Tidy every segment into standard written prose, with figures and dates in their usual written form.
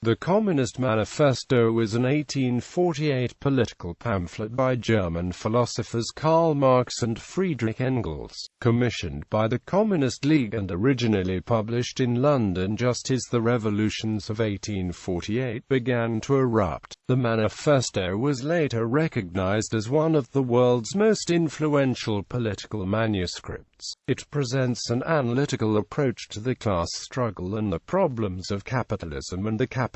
The Communist Manifesto is an 1848 political pamphlet by German philosophers Karl Marx and Friedrich Engels, commissioned by the Communist League and originally published in London just as the revolutions of 1848 began to erupt. The manifesto was later recognized as one of the world's most influential political manuscripts. It presents an analytical approach to the class struggle and the problems of capitalism and the capitalist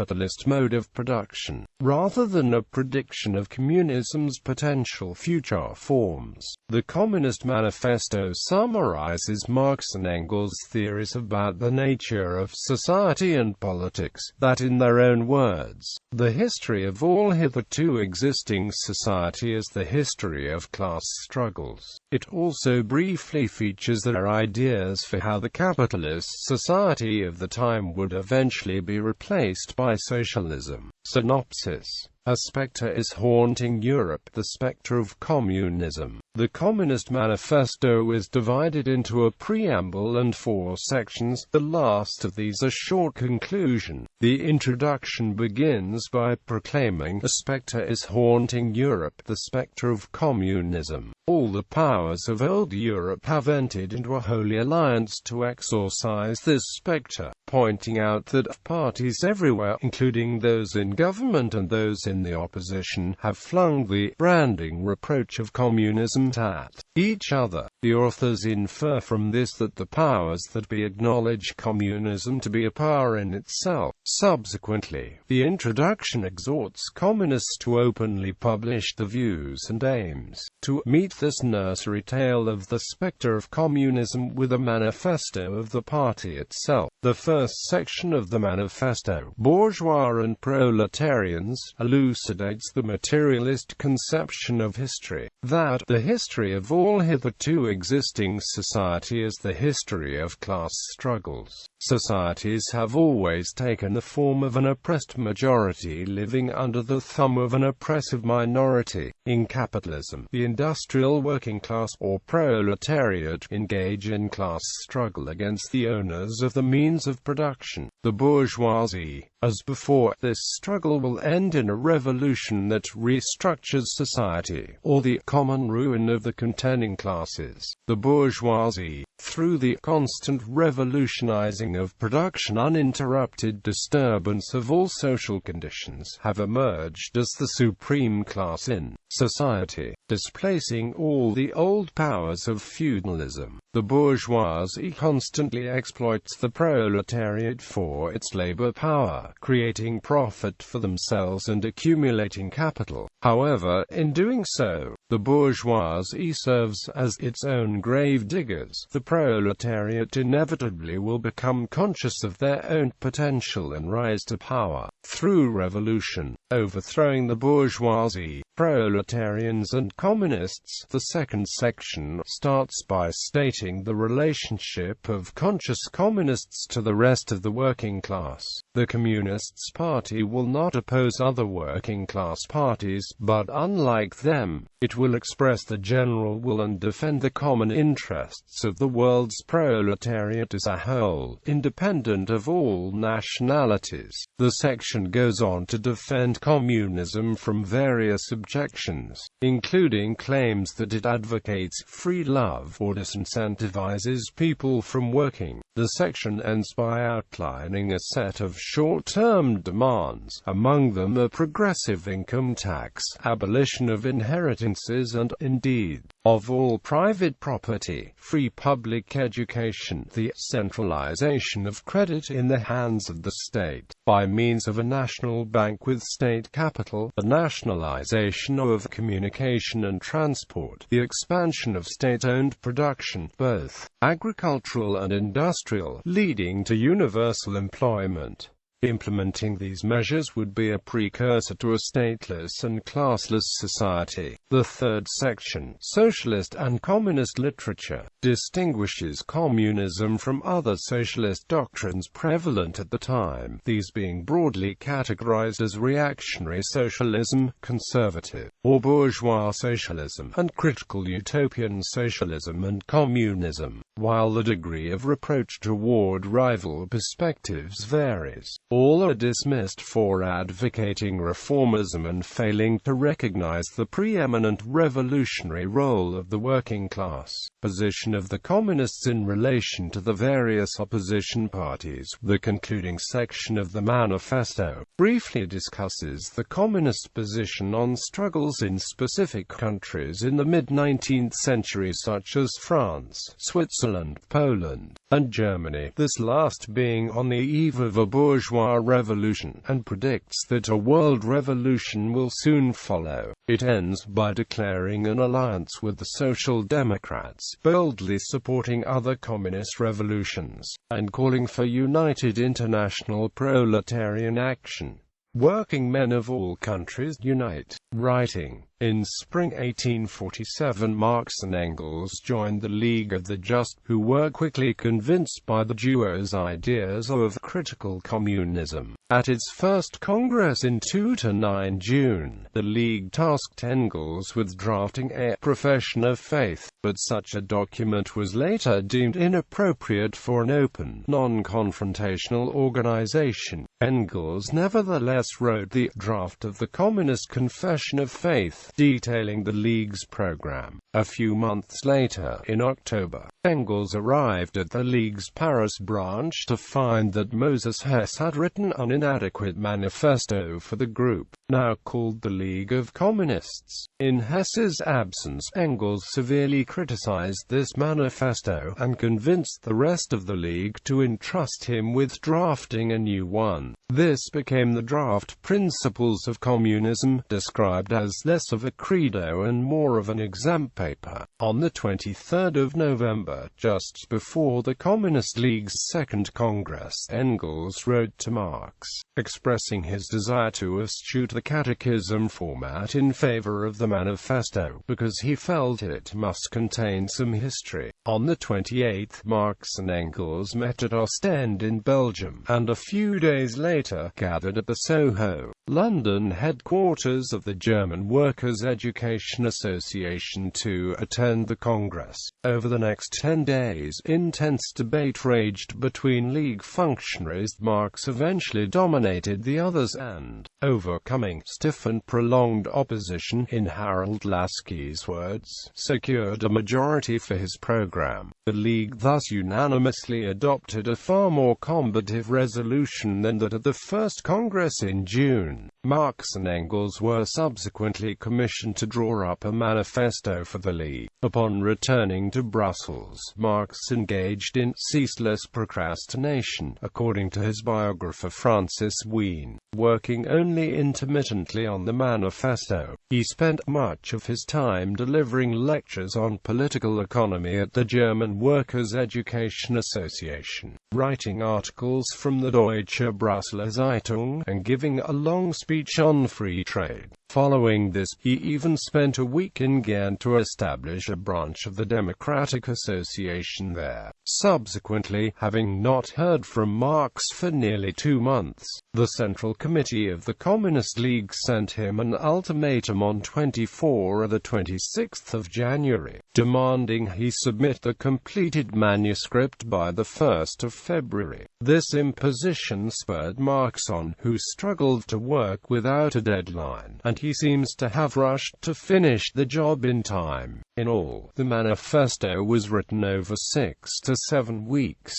mode of production, rather than a prediction of communism's potential future forms. The Communist Manifesto summarizes Marx and Engels' theories about the nature of society and politics, that in their own words, the history of all hitherto existing society is the history of class struggles. It also briefly features their ideas for how the capitalist society of the time would eventually be replaced by socialism. Synopsis: a spectre is haunting Europe, the spectre of communism. The Communist Manifesto is divided into a preamble and 4 sections, the last of these a short conclusion. The introduction begins by proclaiming, "A spectre is haunting Europe, the spectre of communism. All the powers of old Europe have entered into a holy alliance to exorcise this spectre," pointing out that parties everywhere, including those in government and those in the opposition, have flung the branding reproach of communism at each other. The authors infer from this that the powers that be acknowledge communism to be a power in itself. Subsequently, the introduction exhorts communists to openly publish the views and aims, to meet this nursery tale of the spectre of communism with a manifesto of the party itself. The first section of the manifesto, Bourgeois and Proletarians, elucidates the materialist conception of history, that the history of all hitherto existing society is the history of class struggles. Societies have always taken the form of an oppressed majority living under the thumb of an oppressive minority. In capitalism, the industrial working class, or proletariat, engage in class struggle against the owners of the means of production, the bourgeoisie. As before, this struggle will end in a revolution that restructures society, or the common ruin of the contending classes. The bourgeoisie, through the constant revolutionizing of production, uninterrupted disturbance of all social conditions, have emerged as the supreme class in society, displacing all the old powers of feudalism. The bourgeoisie constantly exploits the proletariat for its labor power, creating profit for themselves and accumulating capital. However, in doing so, the bourgeoisie serves as its own grave diggers. The proletariat inevitably will become conscious of their own potential and rise to power through revolution, overthrowing the bourgeoisie, proletarians and communists. The second section starts by stating the relationship of conscious communists to the rest of the working class. The Communist Party will not oppose other working class parties, but unlike them, it will express the general will and defend the common interests of the world's proletariat as a whole, independent of all nationalities. The section goes on to defend communism from various objections, including claims that it advocates free love or disincentivizes people from working. The section ends by outlining a set of short-term demands, among them a progressive income tax, abolition of inheritances and, indeed, of all private property, free public education, the centralization of credit in the hands of the state, by means of a national bank with state capital, the nationalization of communication and transport, the expansion of state-owned production, both agricultural and industrial, leading to universal employment. Implementing these measures would be a precursor to a stateless and classless society. The third section, Socialist and Communist Literature, distinguishes communism from other socialist doctrines prevalent at the time, these being broadly categorized as reactionary socialism, conservative or bourgeois socialism, and critical utopian socialism and communism, while the degree of reproach toward rival perspectives varies. All are dismissed for advocating reformism and failing to recognize the preeminent revolutionary role of the working class position of the communists in relation to the various opposition parties. The concluding section of the manifesto briefly discusses the communist position on struggles in specific countries in the mid-19th century such as France, Switzerland, Poland, and Germany, this last being on the eve of a bourgeois revolution, and predicts that a world revolution will soon follow. It ends by declaring an alliance with the Social Democrats, boldly supporting other communist revolutions, and calling for united international proletarian action. Working men of all countries unite. Writing. In spring 1847, Marx and Engels joined the League of the Just, who were quickly convinced by the duo's ideas of critical communism. At its first Congress in 2–9 June, the League tasked Engels with drafting a profession of faith, but such a document was later deemed inappropriate for an open, non-confrontational organization. Engels nevertheless wrote the draft of the Communist Confession of Faith, detailing the League's program. A few months later, in October, Engels arrived at the League's Paris branch to find that Moses Hess had written an inadequate manifesto for the group, now called the League of Communists. In Hess's absence, Engels severely criticized this manifesto, and convinced the rest of the League to entrust him with drafting a new one. This became the draft Principles of Communism, described as less of a credo and more of an exam paper. On the 23rd of November, just before the Communist League's Second Congress, Engels wrote to Marx, expressing his desire to eschew the catechism format in favor of the manifesto, because he felt it must contain some history. On the 28th, Marx and Engels met at Ostend in Belgium, and a few days later, gathered at the Soho, London headquarters of the German Workers' Education Association to attend the Congress. Over the next 10 days, intense debate raged between League functionaries. Marx eventually dominated the others and, overcoming stiff and prolonged opposition, in Harold Laski's words, secured a majority for his program. The League thus unanimously adopted a far more combative resolution than that at the first Congress in June. Marx and Engels were subsequently commissioned to draw up a manifesto for the League. Upon returning to Brussels, Marx engaged in ceaseless procrastination, according to his biographer Francis Wien. Working only intermittently on the manifesto, he spent much of his time delivering lectures on political economy at the German Workers' Education Association, writing articles from the Deutsche Brüsseler Zeitung, and giving a long speech on free trade. Following this, he even spent a week in Ghent to establish a branch of the Democratic Association there. Subsequently, having not heard from Marx for nearly 2 months, the Central Committee of the Communist League sent him an ultimatum on 26 January, demanding he submit the completed manuscript by the 1st of February. This imposition spurred Marx on, who struggled to work without a deadline, and he seems to have rushed to finish the job in time. In all, the manifesto was written over 6 to 7 weeks.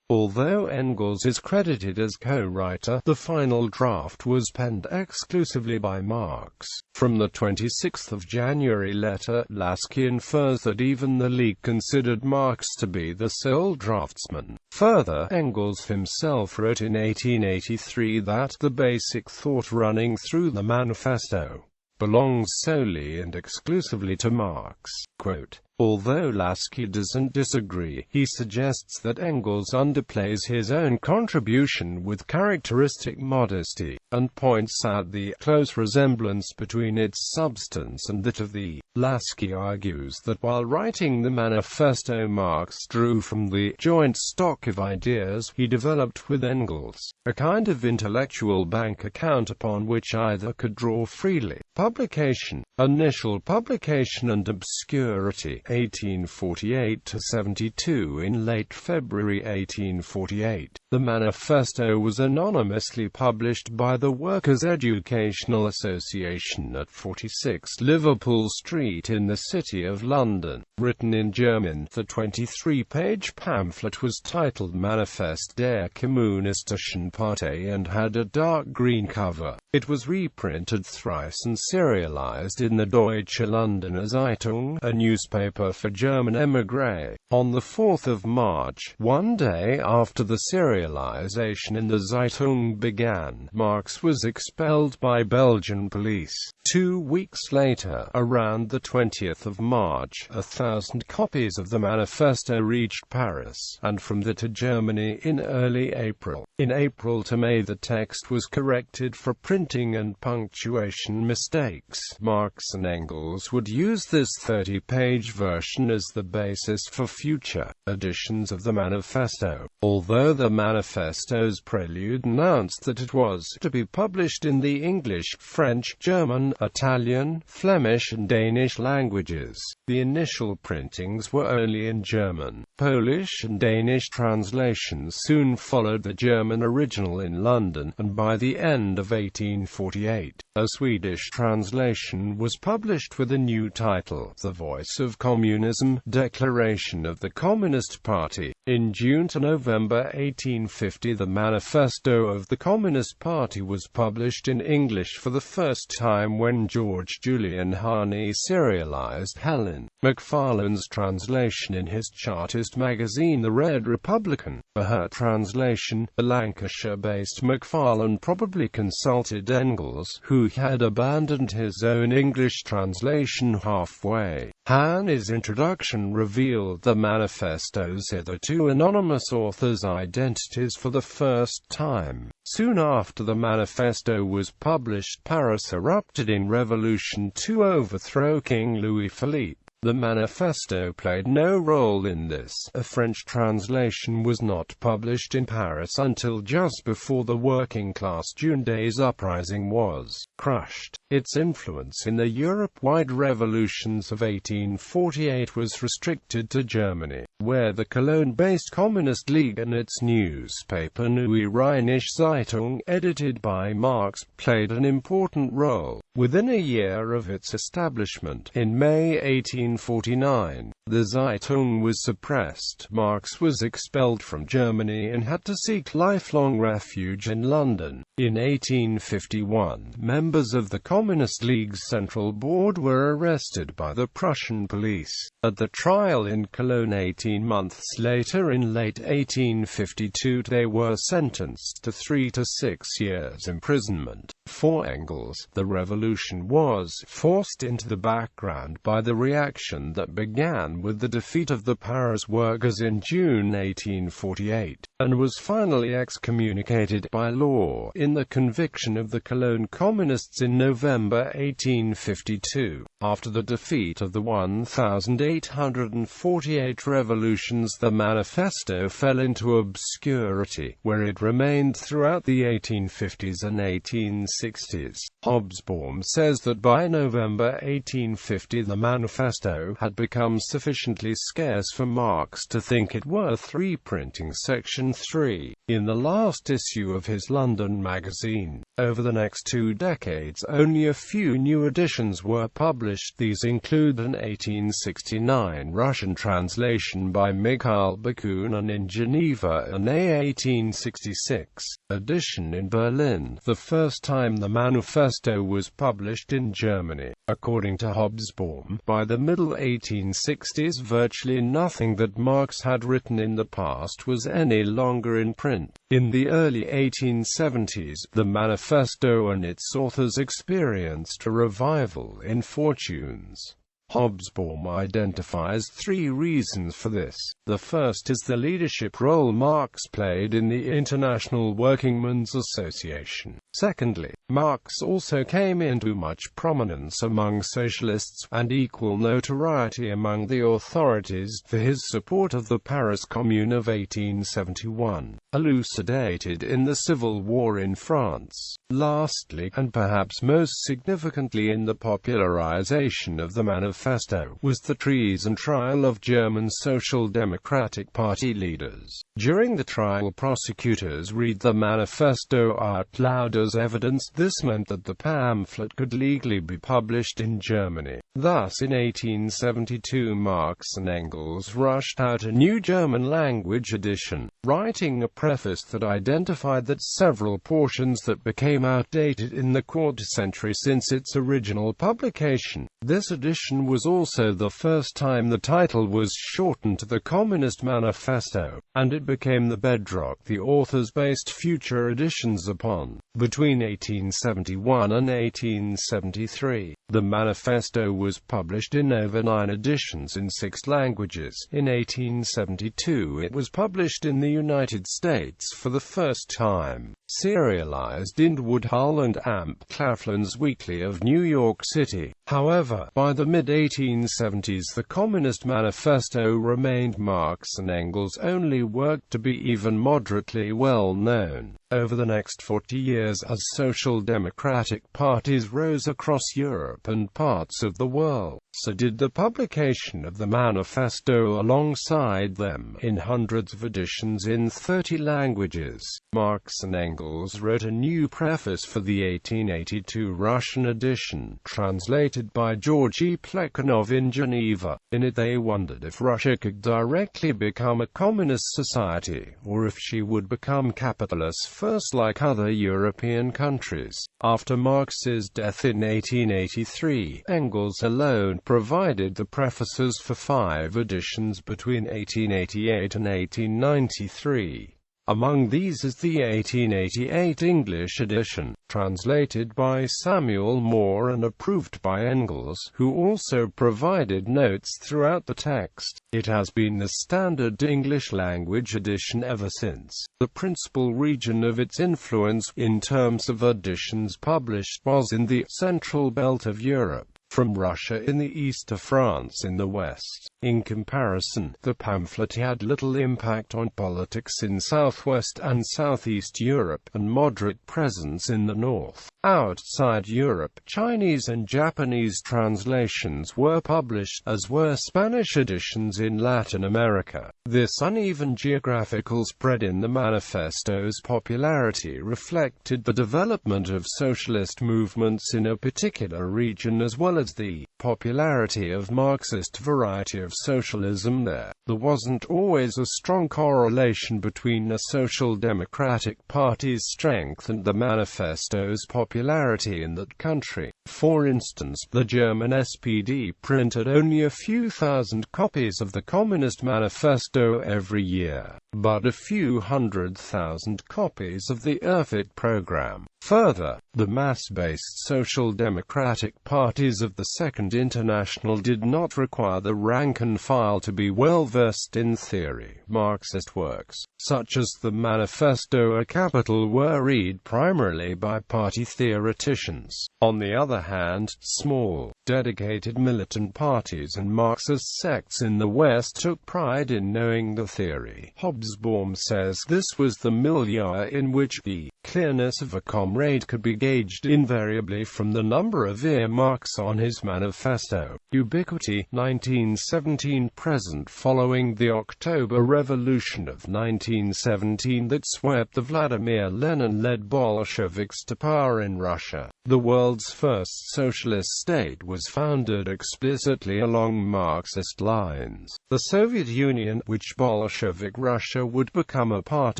Although Engels is credited as co-writer, the final draft was penned exclusively by Marx. From the 26th of January letter, Lasky infers that even the League considered Marx to be the sole draftsman. Further, Engels himself wrote in 1883 that the basic thought running through the manifesto belongs solely and exclusively to Marx. Quote, although Lasky doesn't disagree, he suggests that Engels underplays his own contribution with characteristic modesty, and points out the close resemblance between its substance and that of the. Lasky argues that while writing the manifesto, Marx drew from the joint stock of ideas he developed with Engels, a kind of intellectual bank account upon which either could draw freely. Publication, initial publication and obscurity. 1848 to 72. In late February 1848, the manifesto was anonymously published by the Workers' Educational Association at 46 Liverpool Street in the City of London. Written in German, the 23-page pamphlet was titled Manifest der Kommunistischen Partei and had a dark green cover. It was reprinted thrice and serialized in the Deutsche Londoner Zeitung, a newspaper for German émigrés. On the 4th of March, one day after the serialization in the Zeitung began, Marx was expelled by Belgian police. 2 weeks later, around the 20th of March, 1,000 copies of the manifesto reached Paris, and from there to Germany in early April. In April to May the text was corrected for printing and punctuation mistakes. Marx and Engels would use this 30-page version as the basis for future editions of the manifesto. Although the manifesto's prelude announced that it was to be published in the English, French, German, Italian, Flemish and Danish languages, the initial printings were only in German. Polish and Danish translations soon followed the German original in London, and by the end of 1848, a Swedish translation was published with a new title, The Voice of Communism, Declaration of the Communist Party. In June to November 1850, the Manifesto of the Communist Party was published in English for the first time when George Julian Harney serialized Helen Macfarlane's translation in his Chartist magazine The Red Republican. For her translation, the Lancashire-based Macfarlane probably consulted Engels, who had abandoned his own English translation halfway. Harney's introduction revealed the manifesto's hitherto anonymous authors' identities for the first time. Soon after the manifesto was published, Paris erupted in revolution to overthrow King Louis-Philippe. The manifesto played no role in this. A French translation was not published in Paris until just before the working-class June Days uprising was crushed. Its influence in the Europe-wide revolutions of 1848 was restricted to Germany, where the Cologne-based Communist League and its newspaper Neue Rheinische Zeitung, edited by Marx, played an important role. Within a year of its establishment, in May 1849, the Zeitung was suppressed. Marx was expelled from Germany and had to seek lifelong refuge in London. In 1851, members of the Communist League's Central Board were arrested by the Prussian police. At the trial in Cologne 18 months later in late 1852, they were sentenced to 3 to 6 years imprisonment. For Engels, the revolution was forced into the background by the reaction that began with the defeat of the Paris workers in June 1848, and was finally excommunicated by law in the conviction of the Cologne Communists in November 1852. After the defeat of the 1848 revolutions, the manifesto fell into obscurity, where it remained throughout the 1850s and 1860s. Hobsbawm says that by November 1850 the manifesto had become sufficiently scarce for Marx to think it worth reprinting Section 3 in the last issue of his London magazine. Over the next 2 decades, only a few new editions were published. These include an 1869 Russian translation by Mikhail Bakunin in Geneva, an 1866 edition in Berlin, the first time the manifesto was published in Germany. According to Hobsbawm, by the middle 1860s virtually nothing that Marx had written in the past was any longer in print. In the early 1870s, the manifesto and its authors experienced a revival in fortunes. Hobsbawm identifies 3 reasons for this. The first is the leadership role Marx played in the International Workingmen's Association. Secondly, Marx also came into much prominence among socialists, and equal notoriety among the authorities, for his support of the Paris Commune of 1871, elucidated in the Civil War in France. Lastly, and perhaps most significantly in the popularization of the Manifesto, was the treason trial of German Social Democratic Party leaders. During the trial, prosecutors read the Manifesto out loud as evidence. This meant that the pamphlet could legally be published in Germany. Thus, in 1872, Marx and Engels rushed out a new German-language edition, writing a preface that identified that several portions that became outdated in the quarter century since its original publication. This edition was also the first time the title was shortened to the Communist Manifesto, and it became the bedrock the authors based future editions upon. Between 1871 and 1873, the Manifesto was published in over 9 editions in 6 languages. In 1872 it was published in the United States for the first time, serialized in Woodhull and Amp Claflin's Weekly of New York City. However, by the mid-1870s the Communist Manifesto remained Marx and Engels' only work to be even moderately well known. Over the next 40 years, as social democratic parties rose across Europe and parts of the world, so did the publication of the Manifesto alongside them, in hundreds of editions in 30 languages. Marx and Engels wrote a new preface for the 1882 Russian edition, translated by George E. Plekhanov in Geneva. In it they wondered if Russia could directly become a communist society, or if she would become capitalist first like other European countries. After Marx's death in 1883, Engels alone provided the prefaces for 5 editions between 1888 and 1893. Among these is the 1888 English edition, translated by Samuel Moore and approved by Engels, who also provided notes throughout the text. It has been the standard English-language edition ever since. The principal region of its influence, in terms of editions published, was in the central belt of Europe, from Russia in the east to France in the west. In comparison, the pamphlet had little impact on politics in southwest and southeast Europe, and moderate presence in the north. Outside Europe, Chinese and Japanese translations were published, as were Spanish editions in Latin America. This uneven geographical spread in the Manifesto's popularity reflected the development of socialist movements in a particular region as well as the popularity of Marxist variety of socialism there. There wasn't always a strong correlation between a social democratic party's strength and the Manifesto's popularity in that country. For instance, the German SPD printed only a few thousand copies of the Communist Manifesto every year, but a few 100,000 copies of the erupt program. Further, the mass-based social democratic parties of the Second International did not require the rank and file to be well-versed in theory. Marxist works, such as the Manifesto or Capital, were read primarily by party theoreticians. On the other hand, small, dedicated militant parties and Marxist sects in the West took pride in knowing the theory. Hobsbawm says this was the milieu in which the clearness of a comrade could be gauged invariably from the number of earmarks on his manifesto. Ubiquity, 1917 present. Following the October Revolution of 1917 that swept the Vladimir Lenin-led Bolsheviks to power in Russia, the world's first socialist state was founded explicitly along Marxist lines. The Soviet Union, which Bolshevik Russia would become a part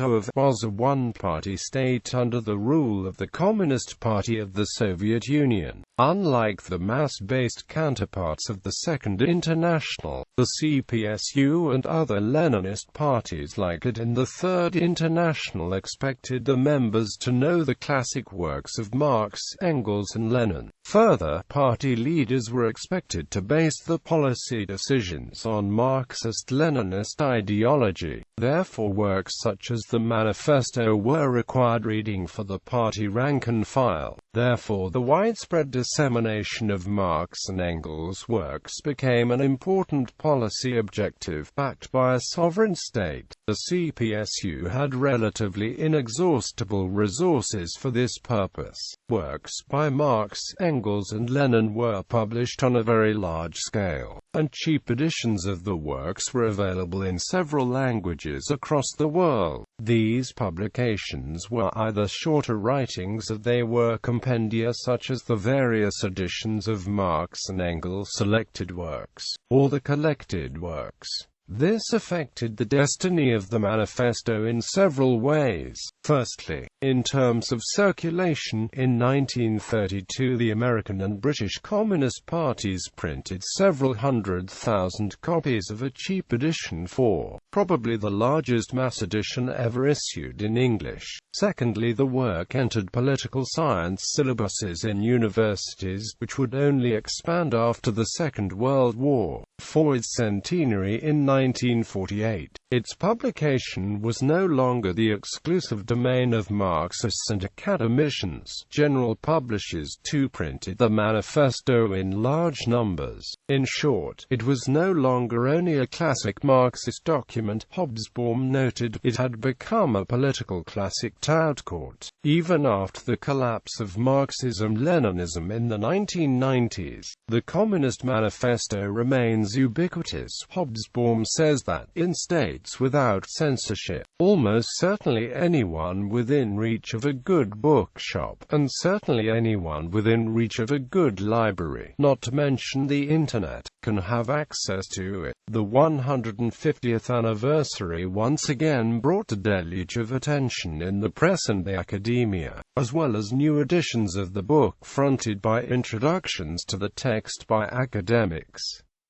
of, was a one-party state under the rule of the Communist Party of the Soviet Union. Unlike the mass-based counterparts of the Second International, the CPSU and other Leninist parties like it in the Third International expected the members to know the classic works of Marx, Engels and Lenin. Further, party leaders were expected to base the policy decisions on Marxist-Leninist ideology. Therefore works such as the Manifesto were required reading for the party rank and file. Therefore the widespread dissemination of Marx and Engels' works became an important policy objective backed by a sovereign state. The CPSU had relatively inexhaustible resources for this purpose. Works by Marx, Engels and Lenin were published on a very large scale, and cheap editions of the works were available in several languages across the world. These publications were either shorter writings or they were compendia such as the various editions of Marx and Engels' selected works, or the collected works. This affected the destiny of the manifesto in several ways. Firstly, in terms of circulation, in 1932 the American and British Communist parties printed several 100,000 copies of a cheap edition for, probably the largest mass edition ever issued in English. Secondly, the work entered political science syllabuses in universities, which would only expand after the Second World War. For its centenary in 1948, its publication was no longer the exclusive domain of Marxists and academicians. General publishers too printed the manifesto in large numbers. In short, it was no longer only a classic Marxist document. Hobsbawm noted, it had become a political classic tout court. Even after the collapse of Marxism-Leninism in the 1990s, the Communist Manifesto remains ubiquitous. Hobsbawm says that, in states without censorship, almost certainly anyone within reach of a good bookshop, and certainly anyone within reach of a good library, not to mention the internet, can have access to it. The 150th anniversary once again brought a deluge of attention in the press and the academia, as well as new editions of the book fronted by introductions to the text by academics.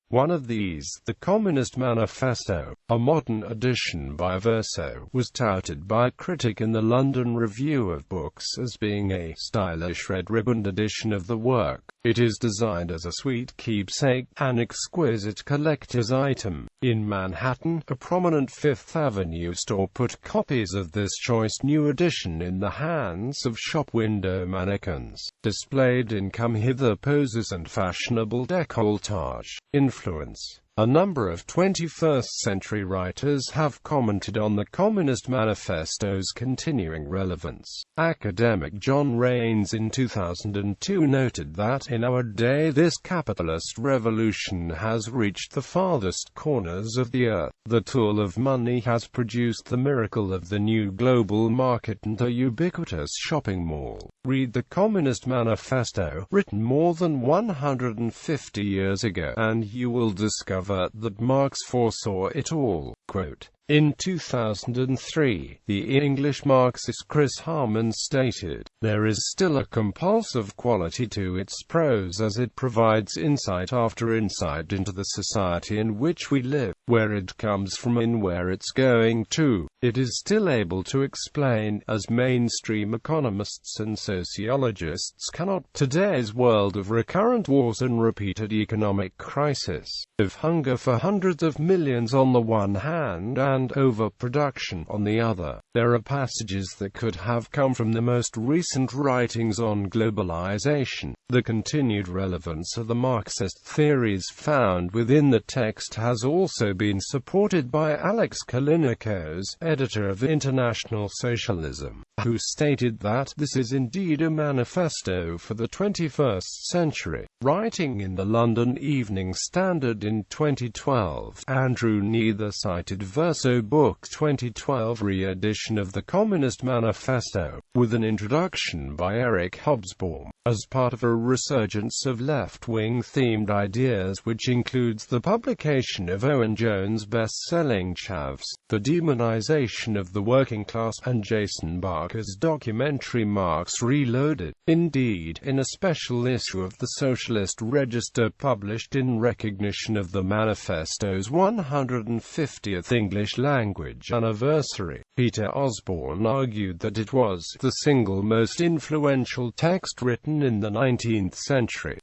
One of these, the Communist Manifesto, a modern edition by Verso, was touted by a critic in the London Review of Books as being a stylish red-ribboned edition of the work. It is designed as a sweet keepsake, an exquisite collector's item. In Manhattan, a prominent Fifth Avenue store put copies of this choice new edition in the hands of shop window mannequins, displayed in come-hither poses and fashionable décolletage. Influence. A number of 21st-century writers have commented on the Communist Manifesto's continuing relevance. Academic John Raines in 2002 noted that, in our day this capitalist revolution has reached the farthest corners of the earth. The tool of money has produced the miracle of the new global market and a ubiquitous shopping mall. Read the Communist Manifesto, written more than 150 years ago, and you will discover that Marx foresaw it all. Quote, in 2003, the English Marxist Chris Harman stated, "There is still a compulsive quality to its prose as it provides insight after insight into the society in which we live, where it comes from and where it's going to. It is still able to explain, as mainstream economists and sociologists cannot, today's world of recurrent wars and repeated economic crisis, of hunger for hundreds of millions on the one hand and overproduction on the other." There are passages that could have come from the most recent writings on globalization. The continued relevance of the Marxist theories found within the text has also been supported by Alex Kalinikos, editor of International Socialism, who stated that this is indeed a manifesto for the 21st century. Writing in the London Evening Standard in 2012, Andrew Neither cited Verso Book 2012 re-edition of the Communist Manifesto, with an introduction by Eric Hobsbawm, as part of a resurgence of left-wing themed ideas which includes the publication of Owen Jones' best-selling Chavs, the demonization of the working class, and Jason Barker's documentary Marx Reloaded. Indeed, in a special issue of the Socialist Register published in recognition of the Manifesto's 150th English language anniversary, Peter Osborne argued that it was the single most influential text written in the 19th century.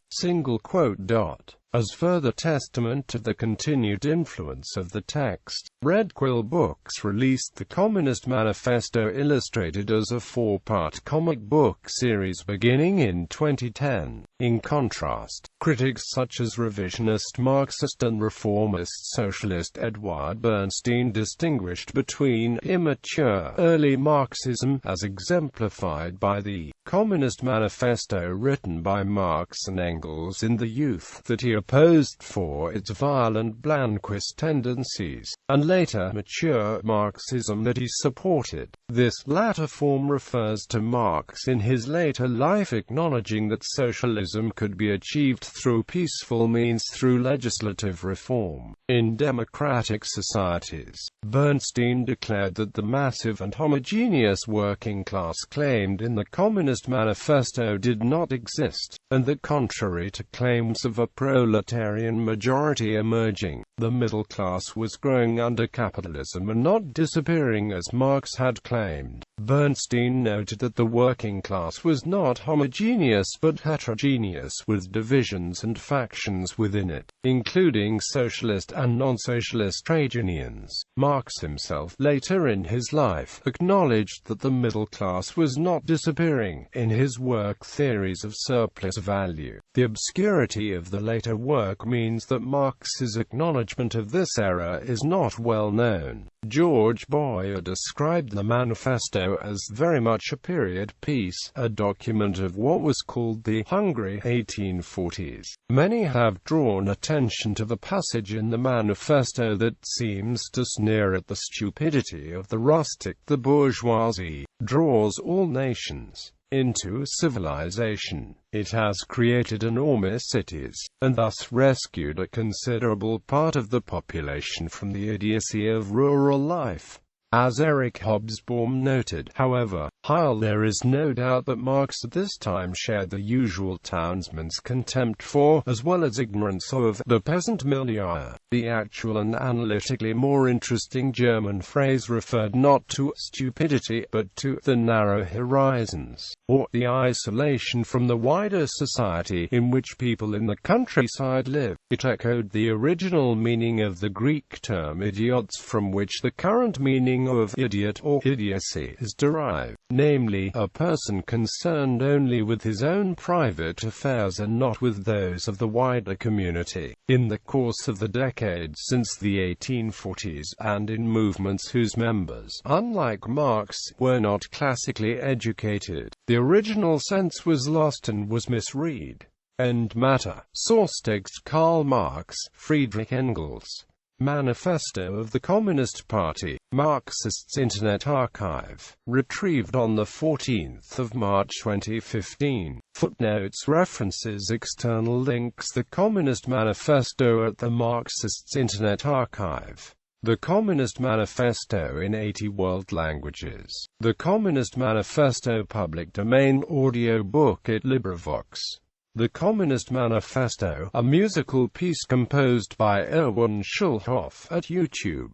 As further testament to the continued influence of the text, Red Quill Books released the Communist Manifesto illustrated as a 4-part comic book series beginning in 2010. In contrast, critics such as revisionist Marxist and reformist socialist Edward Bernstein distinguished between immature early Marxism, as exemplified by the Communist Manifesto written by Marx and Engels in the youth that he opposed for its violent Blanquist tendencies, and later mature Marxism that he supported. This latter form refers to Marx in his later life acknowledging that socialism could be achieved through peaceful means through legislative reform. In democratic societies, Bernstein declared that the massive and homogeneous working class claimed in the Communist Manifesto did not exist, and that contrary to claims of a proletarian majority emerging, the middle class was growing under capitalism and not disappearing as Marx had claimed. Bernstein noted that the working class was not homogeneous but heterogeneous, with divisions and factions within it, including socialist and non-socialist trade unions. Marx himself, later in his life, acknowledged that the middle class was not disappearing, in his work Theories of Surplus Value. The obscurity of the later work means that Marx's acknowledgement of this error is not well known. George Boyer described the manifesto as very much a period piece, a document of what was called the hungry 1840s. Many have drawn attention to the passage in the manifesto that seems to sneer at the stupidity of the rustic. The bourgeoisie draws all nations into civilization. It has created enormous cities, and thus rescued a considerable part of the population from the idiocy of rural life. As Eric Hobsbawm noted, however, while there is no doubt that Marx at this time shared the usual townsman's contempt for, as well as ignorance of, the peasant milieu, the actual and analytically more interesting German phrase referred not to stupidity but to the narrow horizons, or the isolation from the wider society in which people in the countryside live. It echoed the original meaning of the Greek term idiots, from which the current meaning of idiot or idiocy is derived, namely, a person concerned only with his own private affairs and not with those of the wider community. In the course of the decades since the 1840s, and in movements whose members, unlike Marx, were not classically educated, the original sense was lost and was misread. End matter. Source text: Karl Marx, Friedrich Engels. Manifesto of the Communist Party, Marxists Internet Archive, retrieved on 14 March 2015. Footnotes: references, external links. The Communist Manifesto at the Marxists Internet Archive. The Communist Manifesto in 80 world languages. The Communist Manifesto public domain audio book at LibriVox. The Communist Manifesto, a musical piece composed by Erwin Schulhoff, at YouTube.